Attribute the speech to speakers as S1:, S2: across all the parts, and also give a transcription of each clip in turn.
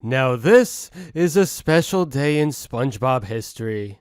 S1: Now this is a special day in SpongeBob history.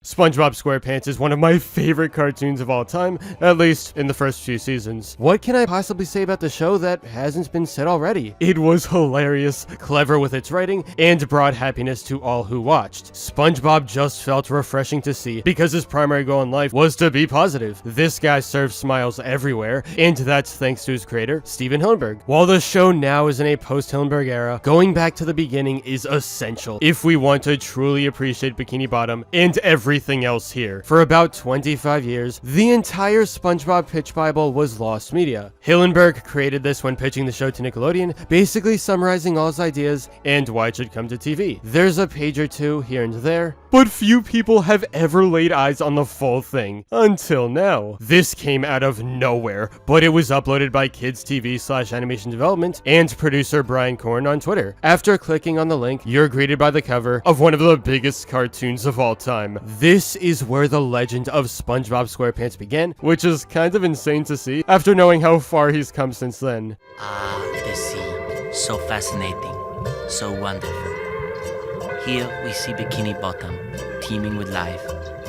S1: SpongeBob SquarePants is one of my favorite cartoons of all time, at least in the first few seasons. What can I possibly say about the show that hasn't been said already? It was hilarious, clever with its writing, and brought happiness to all who watched. SpongeBob just felt refreshing to see because his primary goal in life was to be positive. This guy serves smiles everywhere, and that's thanks to his creator, Stephen Hillenburg. While the show now is in a post-Hillenburg era, going back to the beginning is essential if we want to truly appreciate Bikini Bottom and everything else here. For about 25 years, the entire SpongeBob pitch Bible was lost media. Hillenburg created this when pitching the show to Nickelodeon, basically summarizing all his ideas and why it should come to TV. There's a page or two here and there, but few people have ever laid eyes on the full thing, until now. This came out of nowhere, but it was uploaded by Kids TV/Animation Development and producer Brian Korn on Twitter. After clicking on the link, you're greeted by the cover of one of the biggest cartoons of all time. This is where the legend of SpongeBob SquarePants began, which is kind of insane to see after knowing how far he's come since then.
S2: Ah, the sea. So fascinating. So wonderful. Here we see Bikini Bottom, teeming with life.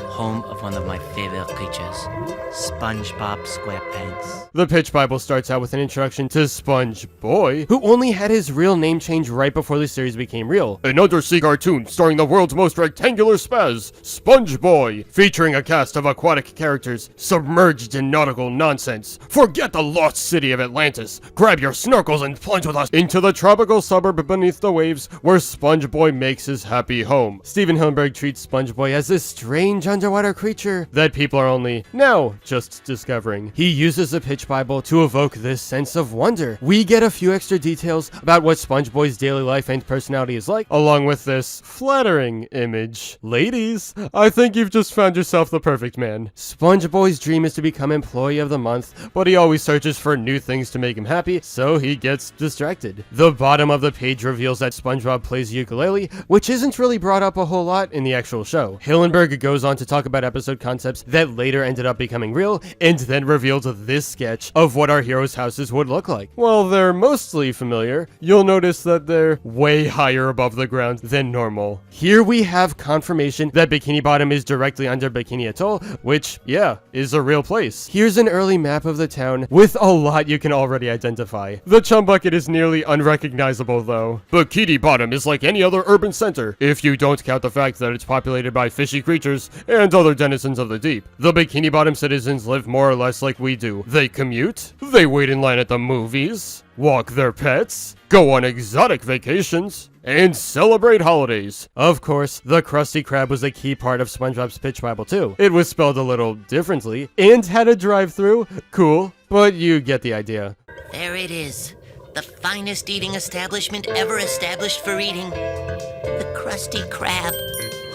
S2: Home of one of my favorite creatures, SpongeBob SquarePants.
S1: The pitch Bible starts out with an introduction to Sponge Boy, who only had his real name changed right before the series became real. An undersea cartoon starring the world's most rectangular spaz, Sponge Boy, featuring a cast of aquatic characters submerged in nautical nonsense. Forget the lost city of Atlantis. Grab your snorkels and plunge with us into the tropical suburb beneath the waves where Sponge Boy makes his happy home. Stephen Hillenburg treats Sponge Boy as this strange underwater creature that people are only now just discovering. He uses the pitch Bible to evoke this sense of wonder. We get a few extra details about what Sponge Boy's daily life and personality is like, along with this flattering image. Ladies, I think you've just found yourself the perfect man. Sponge Boy's dream is to become Employee of the Month, but he always searches for new things to make him happy, so he gets distracted. The bottom of the page reveals that SpongeBob plays ukulele, which isn't really brought up a whole lot in the actual show. Hillenburg goes on to talk about episode concepts that later ended up becoming real, and then revealed this sketch of what our heroes' houses would look like. While they're mostly familiar, you'll notice that they're way higher above the ground than normal. Here we have confirmation that Bikini Bottom is directly under Bikini Atoll, which, yeah, is a real place. Here's an early map of the town with a lot you can already identify. The Chum bucket is nearly unrecognizable though. Bikini Bottom is like any other urban center, if you don't count the fact that it's populated by fishy creatures and other denizens of the deep. The Bikini Bottom citizens live more or less like we do. They commute, they wait in line at the movies, walk their pets, go on exotic vacations, and celebrate holidays. Of course, the Krusty Krab was a key part of SpongeBob's pitch Bible too. It was spelled a little differently, and had a drive-thru. Cool, but you get the idea.
S3: There it is. The finest eating establishment ever established for eating. The Krusty Krab.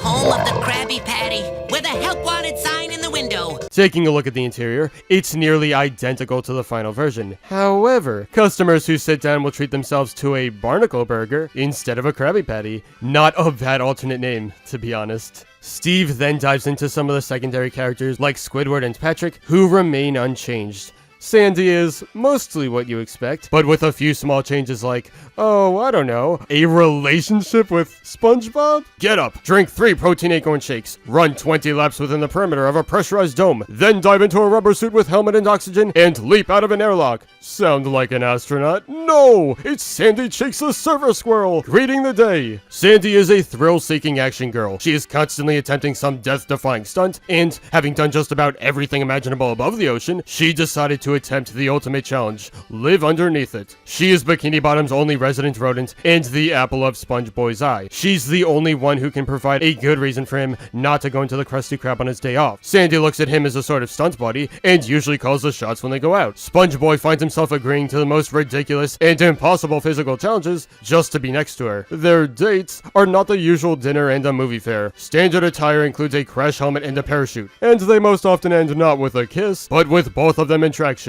S3: Home of the Krabby Patty, with a help wanted sign in the window.
S1: Taking a look at the interior, it's nearly identical to the final version. However, customers who sit down will treat themselves to a barnacle burger instead of a Krabby Patty. Not a bad alternate name, to be honest. Steve then dives into some of the secondary characters like Squidward and Patrick, who remain unchanged. Sandy is mostly what you expect, but with a few small changes like, oh, I don't know, a relationship with SpongeBob? Get up, drink 3 protein acorn shakes, run 20 laps within the perimeter of a pressurized dome, then dive into a rubber suit with helmet and oxygen, and leap out of an airlock. Sound like an astronaut? No! It's Sandy Cheeks the Surfer Squirrel, greeting the day. Sandy is a thrill-seeking action girl. She is constantly attempting some death-defying stunt, and having done just about everything imaginable above the ocean, she decided to attempt the ultimate challenge, live underneath it. She is Bikini Bottom's only resident rodent and the apple of Sponge Boy's eye. She's the only one who can provide a good reason for him not to go into the Krusty Krab on his day off. Sandy looks at him as a sort of stunt buddy and usually calls the shots when they go out. Sponge Boy finds himself agreeing to the most ridiculous and impossible physical challenges just to be next to her. Their dates are not the usual dinner and a movie fare. Standard attire includes a crash helmet and a parachute, and they most often end not with a kiss, but with both of them in traction.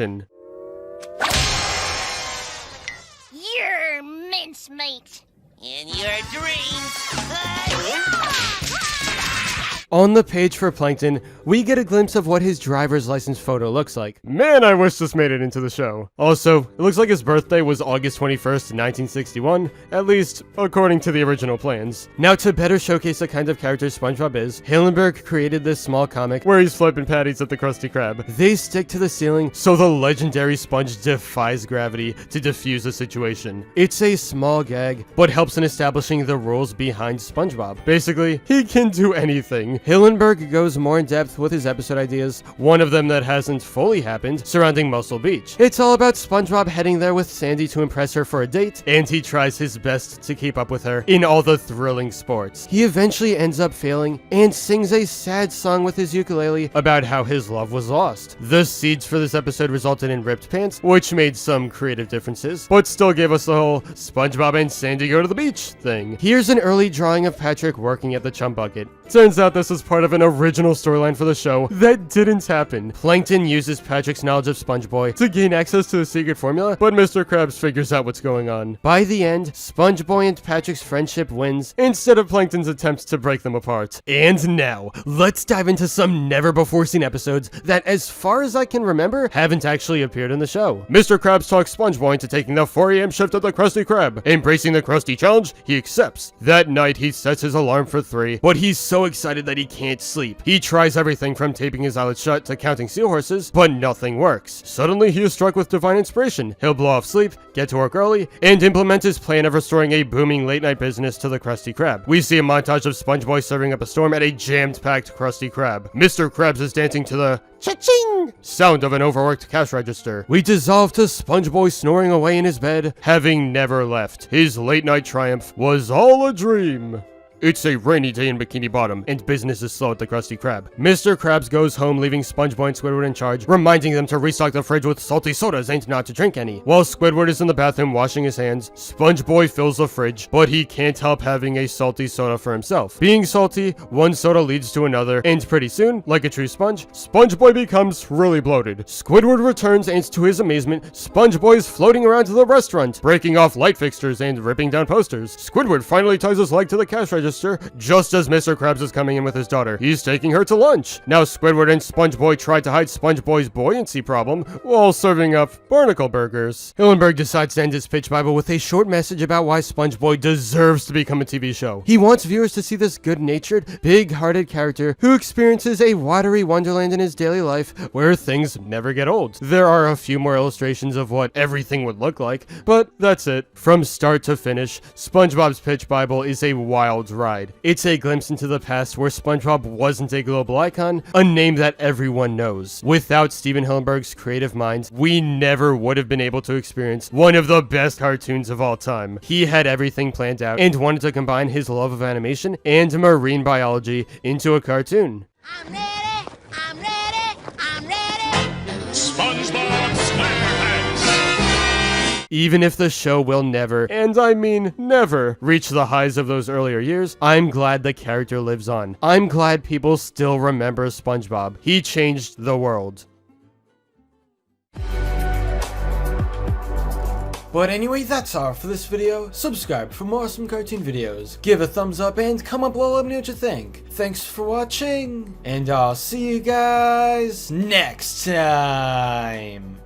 S4: You're mincemeat.
S3: In your dreams.
S1: On the page for Plankton, we get a glimpse of what his driver's license photo looks like. Man, I wish this made it into the show. Also, it looks like his birthday was August 21st, 1961, at least according to the original plans. Now, to better showcase the kind of character SpongeBob is, Hillenburg created this small comic where he's flipping patties at the Krusty Krab. They stick to the ceiling, so the legendary sponge defies gravity to defuse the situation. It's a small gag, but helps in establishing the rules behind SpongeBob. Basically, he can do anything. Hillenburg goes more in depth with his episode ideas, one of them that hasn't fully happened, surrounding Muscle Beach. It's all about SpongeBob heading there with Sandy to impress her for a date, and he tries his best to keep up with her in all the thrilling sports. He eventually ends up failing, and sings a sad song with his ukulele about how his love was lost. The seeds for this episode resulted in ripped pants, which made some creative differences, but still gave us the whole SpongeBob and Sandy go to the beach thing. Here's an early drawing of Patrick working at the Chum bucket. Turns out this was part of an original storyline for the show that didn't happen. Plankton uses Patrick's knowledge of SpongeBob to gain access to the secret formula, but Mr. Krabs figures out what's going on. By the end, SpongeBob and Patrick's friendship wins, instead of Plankton's attempts to break them apart. And now, let's dive into some never-before-seen episodes that, as far as I can remember, haven't actually appeared in the show. Mr. Krabs talks SpongeBob into taking the 4 a.m. shift at the Krusty Krab. Embracing the Krusty challenge, he accepts. That night, he sets his alarm for 3, but he's so excited that he can't sleep. He tries everything from taping his eyelids shut to counting seahorses, but nothing works. Suddenly, he is struck with divine inspiration. He'll blow off sleep, get to work early, and implement his plan of restoring a booming late-night business to the Krusty Krab. We see a montage of SpongeBob serving up a storm at a jammed-packed Krusty Krab. Mr. Krabs is dancing to the cha-ching sound of an overworked cash register. We dissolve to SpongeBob snoring away in his bed, having never left. His late-night triumph was all a dream. It's a rainy day in Bikini Bottom, and business is slow at the Krusty Krab. Mr. Krabs goes home, leaving SpongeBob and Squidward in charge, reminding them to restock the fridge with salty sodas and not to drink any. While Squidward is in the bathroom washing his hands, SpongeBob fills the fridge, but he can't help having a salty soda for himself. Being salty, one soda leads to another, and pretty soon, like a true sponge, SpongeBob becomes really bloated. Squidward returns, and to his amazement, SpongeBob is floating around to the restaurant, breaking off light fixtures and ripping down posters. Squidward finally ties his leg to the cash register just as Mr. Krabs is coming in with his daughter. He's taking her to lunch. Now Squidward and SpongeBob try to hide SpongeBob's buoyancy problem while serving up barnacle burgers. Hillenburg decides to end his pitch Bible with a short message about why SpongeBob deserves to become a TV show. He wants viewers to see this good-natured, big-hearted character who experiences a watery wonderland in his daily life where things never get old. There are a few more illustrations of what everything would look like, but that's it. From start to finish, SpongeBob's pitch Bible is a wild ride. It's a glimpse into the past where SpongeBob wasn't a global icon, a name that everyone knows. Without Stephen Hillenburg's creative mind, we never would have been able to experience one of the best cartoons of all time. He had everything planned out and wanted to combine his love of animation and marine biology into a cartoon.
S3: I'm ready, I'm ready, I'm ready.
S4: SpongeBob SquarePants!
S1: Even if the show will never, and I mean never, reach the highs of those earlier years, I'm glad the character lives on. I'm glad people still remember SpongeBob. He changed the world. But anyway, that's all for this video. Subscribe for more awesome cartoon videos. Give a thumbs up and comment below, let me know what you think. Thanks for watching, and I'll see you guys next time.